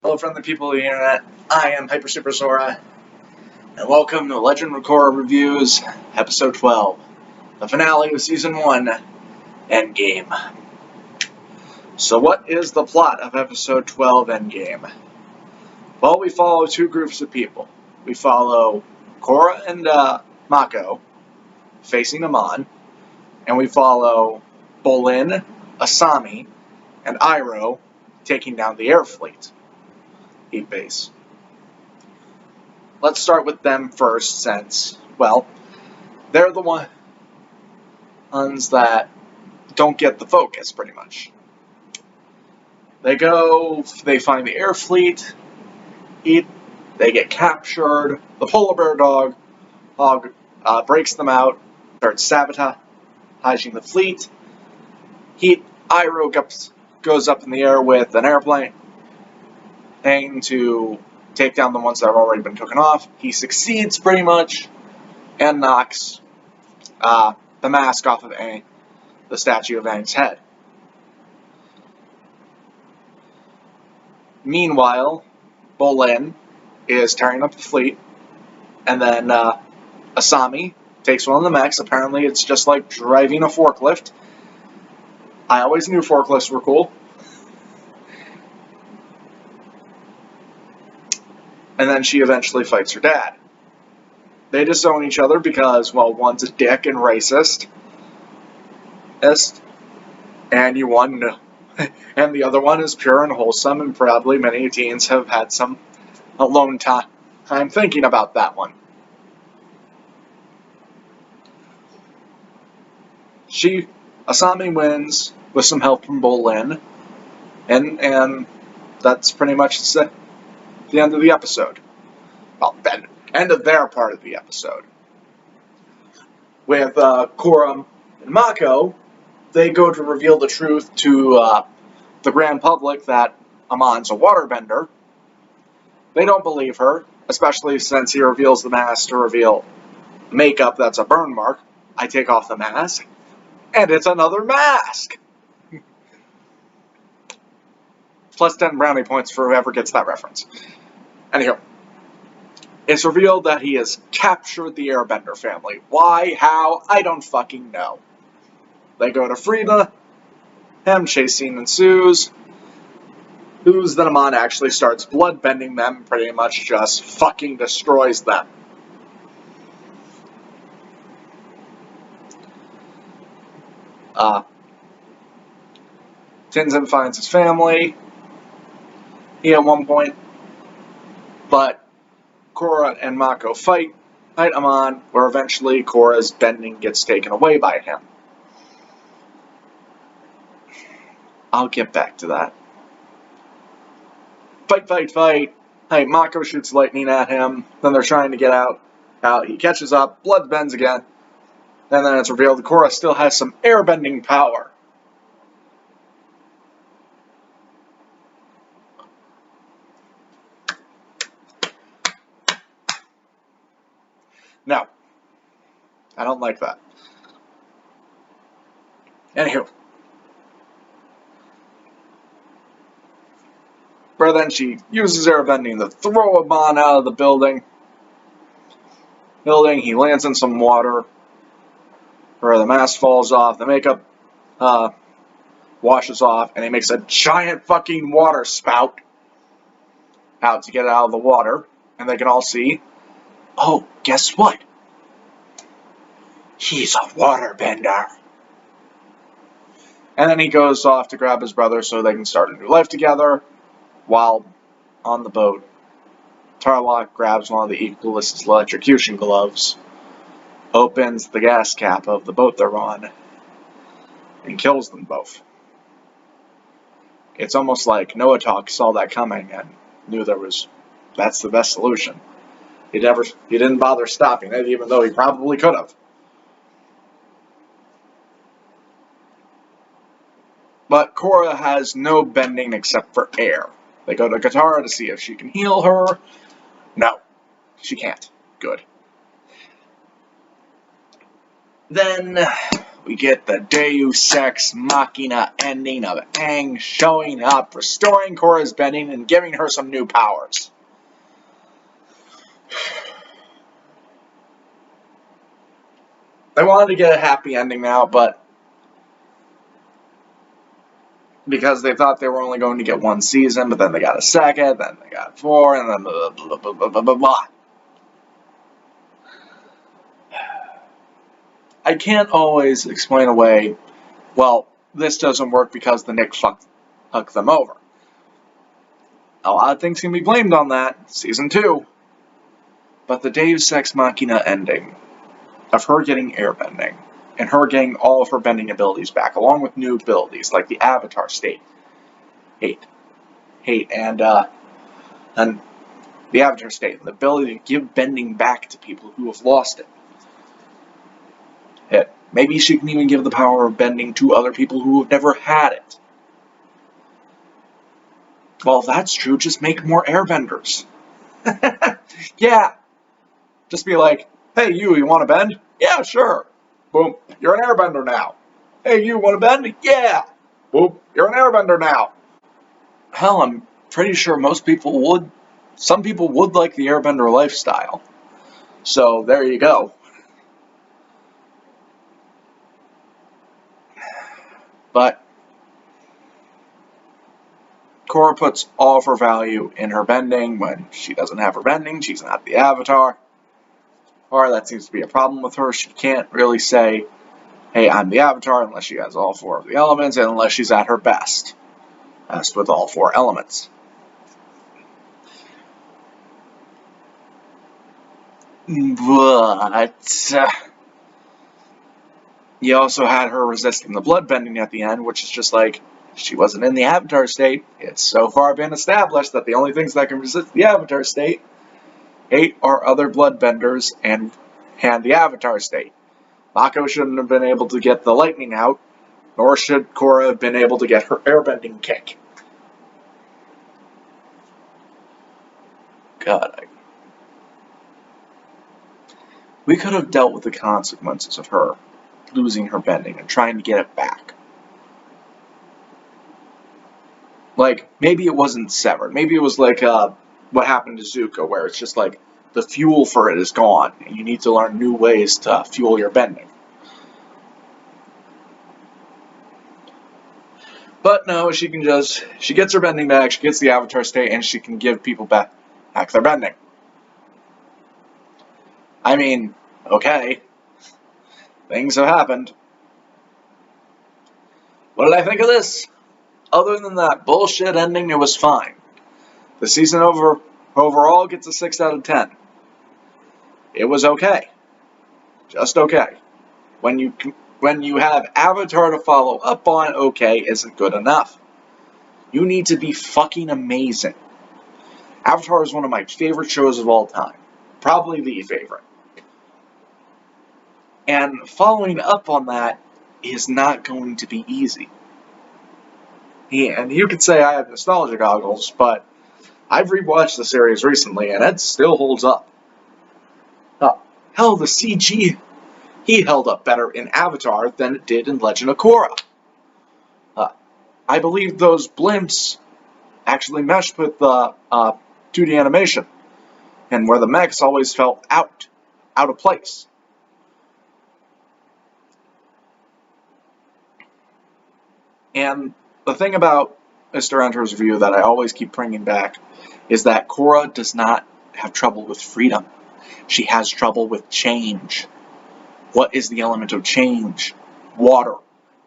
Hello friendly people of the internet, I am Hyper Super Sora, and welcome to Legend of Korra Reviews, Episode 12, the finale of Season 1, Endgame. So what is the plot of Episode 12, Endgame? Well, we follow two groups of people. We follow Korra and Mako facing Amon, and we follow Bolin, Asami, and Iroh taking down the air fleet. Base. Let's start with them first, since, well, they're the ones that don't get the focus, pretty much. They find the air fleet, they get captured, the polar bear dog breaks them out, starts sabotaging the fleet. Iroh goes up in the air with an airplane to take down the ones that have already been taken off. He succeeds pretty much and knocks the mask off of the statue of Aang's head. Meanwhile, Bolin is tearing up the fleet, and then Asami takes one of the mechs. Apparently it's just like driving a forklift. I always knew forklifts were cool. And then she eventually fights her dad. They disown each other because, well, one's a dick and racist, and and the other one is pure and wholesome, and probably many teens have had some alone time thinking about that one. Asami wins with some help from Bolin, and that's pretty much the end of the episode. Well, the end of their part of the episode. With Korra and Mako, they go to reveal the truth to the grand public that Amon's a waterbender. They don't believe her, especially since he reveals the mask to reveal makeup that's a burn mark. I take off the mask, and it's another mask! Plus 10 brownie points for whoever gets that reference. Anyhow, it's revealed that he has captured the Airbender family. Why? How? I don't fucking know. They go to Frida. Chase scene ensues. Then Amon actually starts bloodbending them, pretty much just fucking destroys them. Tenzin finds his family. At one point. But Korra and Mako fight Amon, where eventually Korra's bending gets taken away by him. I'll get back to that. Fight. Hey, Mako shoots lightning at him. Then they're trying to get out. He catches up, blood bends again. And then it's revealed that Korra still has some airbending power. No. I don't like that. Anywho. But then she uses airbending to throw Amon out of the building. He lands in some water, where the mask falls off, the makeup washes off, and he makes a giant fucking water spout out to get out of the water. And they can all see, oh, guess what? He's a waterbender. And then he goes off to grab his brother so they can start a new life together. While on the boat, Tarlok grabs one of the Equalist's electrocution gloves, opens the gas cap of the boat they're on, and kills them both. It's almost like Noatok saw that coming and knew that's the best solution. He didn't bother stopping it, even though he probably could have. But Korra has no bending except for air. They go to Katara to see if she can heal her. No, she can't. Good. Then we get the Deus Ex Machina ending of Aang showing up, restoring Korra's bending, and giving her some new powers. They wanted to get a happy ending now, but because they thought they were only going to get one season, but then they got a second, then they got 4, and then blah, blah, blah, blah, blah, blah, blah. I can't always explain away, well, this doesn't work because the Nick fucked them over. A lot of things can be blamed on that, season 2. But the Deus Ex Machina ending of her getting airbending, and her getting all of her bending abilities back, along with new abilities like the Avatar state, and the Avatar state, and the ability to give bending back to people who have lost it. Maybe she can even give the power of bending to other people who have never had it. Well, if that's true, just make more airbenders. Yeah. Just be like, hey, you want to bend? Yeah, sure. Boom, you're an airbender now. Hey, you want to bend? Yeah. Boom, you're an airbender now. Hell, I'm pretty sure most people would. Some people would like the airbender lifestyle. So, there you go. But Korra puts all of her value in her bending. When she doesn't have her bending, she's not the Avatar. Or that seems to be a problem with her. She can't really say, hey, I'm the Avatar, unless she has all 4 of the elements, and unless she's at her best. As with all 4 elements. But you also had her resisting the bloodbending at the end, which is just like, she wasn't in the Avatar state. It's so far been established that the only things that can resist the Avatar state are other bloodbenders and the Avatar state. Mako shouldn't have been able to get the lightning out, nor should Korra have been able to get her airbending kick. God, we could have dealt with the consequences of her losing her bending and trying to get it back. Like, maybe it wasn't severed. Maybe it was like what happened to Zuko, where it's just like the fuel for it is gone, and you need to learn new ways to fuel your bending. But no, she gets her bending back, she gets the Avatar state, and she can give people back their bending. I mean, okay. Things have happened. What did I think of this? Other than that bullshit ending, it was fine. The season overall gets a 6 out of 10. It was okay. Just okay. When you have Avatar to follow up on, okay isn't good enough. You need to be fucking amazing. Avatar is one of my favorite shows of all time. Probably the favorite. And following up on that is not going to be easy. Yeah, and you could say I have nostalgia goggles, but I've rewatched the series recently, and it still holds up. Hell, the CG, he held up better in Avatar than it did in Legend of Korra. I believe those blimps actually meshed with the 2D animation, and where the mechs always felt out of place. And the thing about Mr. Enter's review that I always keep bringing back is that Korra does not have trouble with freedom. She has trouble with change. What is the element of change? Water.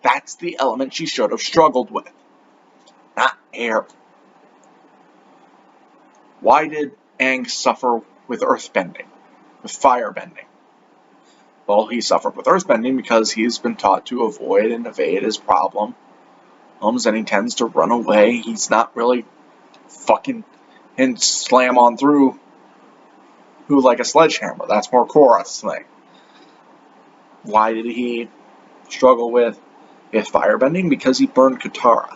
That's the element she should have struggled with, not air. Why did Aang suffer with earthbending, with firebending? Well, he suffered with earthbending because he's been taught to avoid and evade his problems, and he tends to run away. He's not really fucking and slam on through who like a sledgehammer. That's more Korra's thing. Why did he struggle with firebending? Because he burned Katara.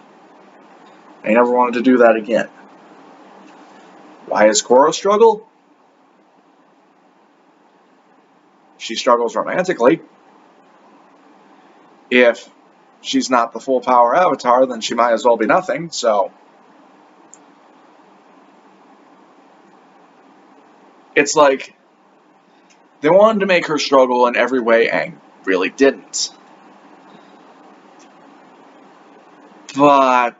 I never wanted to do that again. Why does Korra struggle? She struggles romantically. if she's not the full power avatar, then she might as well be nothing, so it's like they wanted to make her struggle in every way and really didn't. But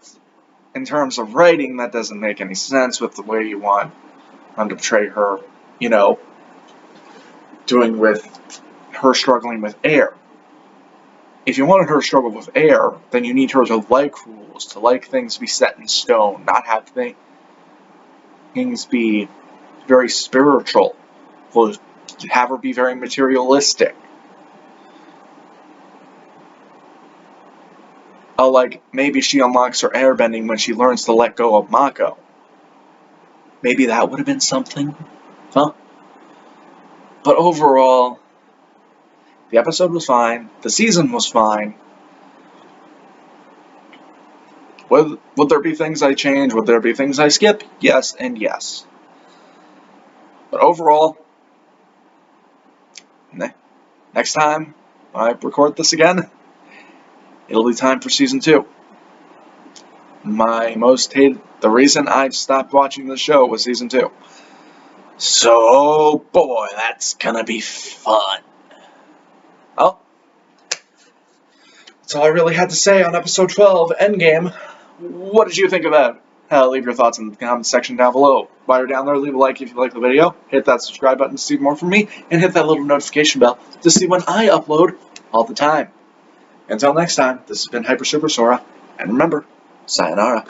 in terms of writing, that doesn't make any sense with the way you want to portray her, doing with her struggling with air. If you wanted her to struggle with air, then you need her to like rules, to like things be set in stone, not have things be very spiritual, have her be very materialistic. Like, maybe she unlocks her airbending when she learns to let go of Mako. Maybe that would have been something, huh? But overall, the episode was fine. The season was fine. Would there be things I change? Would there be things I skip? Yes and yes. But overall, next time I record this again, it'll be time for season 2. The reason I've stopped watching the show was season 2. So, boy, that's gonna be fun. Well, that's all I really had to say on episode 12, Endgame. What did you think about it? Leave your thoughts in the comments section down below. While you're down there, leave a like if you like the video, hit that subscribe button to see more from me, and hit that little notification bell to see when I upload all the time. Until next time, this has been Hyper Super Sora, and remember, sayonara.